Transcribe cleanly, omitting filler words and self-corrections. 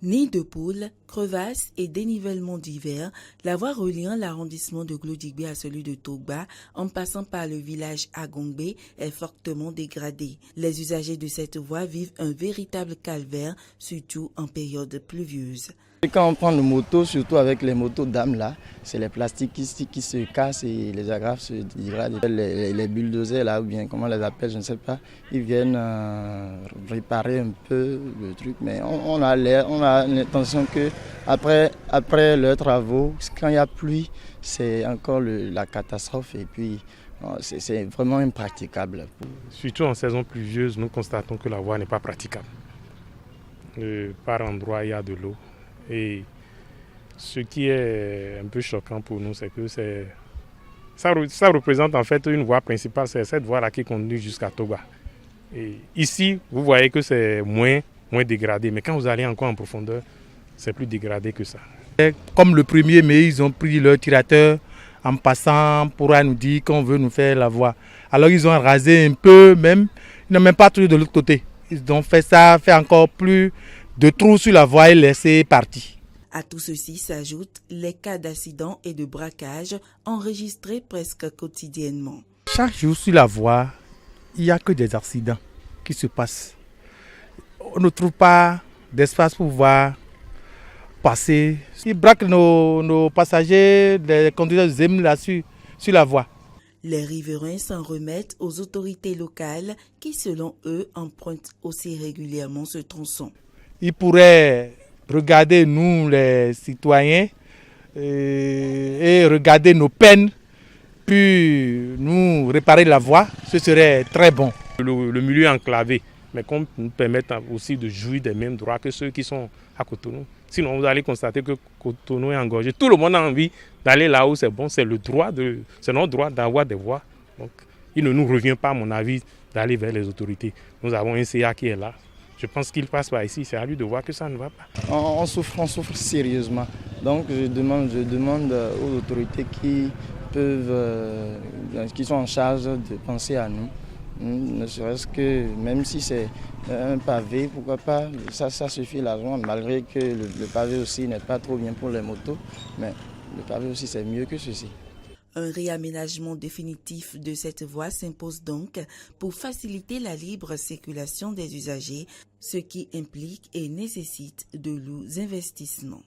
Nid de poules, crevasses et dénivellements divers, la voie reliant l'arrondissement de Glodigbé à celui de Togba, en passant par le village Agongbe, est fortement dégradée. Les usagers de cette voie vivent un véritable calvaire, surtout en période pluvieuse. Quand on prend nos motos, surtout avec les motos d'âme là, c'est les plastiques qui se cassent et les agrafes se dégradent. Les bulldozers là, ou bien comment on les appelle, je ne sais pas, ils viennent réparer un peu le truc, mais on a l'intention que après leurs travaux, quand il y a pluie, c'est encore la catastrophe et puis c'est vraiment impraticable. Surtout en saison pluvieuse, nous constatons que la voie n'est pas praticable. Par endroit, il y a de l'eau. Et ce qui est un peu choquant pour nous, c'est que ça représente en fait une voie principale, c'est cette voie-là qui conduit jusqu'à Togba. Et ici, vous voyez que c'est moins dégradé, mais quand vous allez encore en profondeur, c'est plus dégradé que ça. Comme le 1er mai, ils ont pris leur tirateur en passant pour nous dire qu'on veut nous faire la voie. Alors ils ont rasé un peu même, ils n'ont même pas trouvé de l'autre côté. Ils ont fait ça, fait encore plus de trous sur la voie et laisser partir. À tout ceci s'ajoutent les cas d'accidents et de braquages enregistrés presque quotidiennement. Chaque jour sur la voie, il n'y a que des accidents qui se passent. On ne trouve pas d'espace pour pouvoir passer. Ils braquent nos passagers, les conducteurs de ZEM là sur la voie. Les riverains s'en remettent aux autorités locales qui, selon eux, empruntent aussi régulièrement ce tronçon. Ils pourraient regarder nous, les citoyens, et regarder nos peines, puis nous réparer la voie, ce serait très bon. Le milieu enclavé, mais qu'on nous permette aussi de jouir des mêmes droits que ceux qui sont à Cotonou. Sinon, vous allez constater que Cotonou est engorgé. Tout le monde a envie d'aller là où c'est bon, c'est notre droit d'avoir des voies. Donc, il ne nous revient pas, à mon avis, d'aller vers les autorités. Nous avons un CA qui est là. Je pense qu'il passe par ici, c'est à lui de voir que ça ne va pas. On souffre sérieusement. Donc je demande aux autorités qui sont en charge de penser à nous. Ne serait-ce que, même si c'est un pavé, pourquoi pas, ça suffit largement, malgré que le pavé aussi n'est pas trop bien pour les motos, mais le pavé aussi c'est mieux que ceci. Un réaménagement définitif de cette voie s'impose donc pour faciliter la libre circulation des usagers, ce qui implique et nécessite de lourds investissements.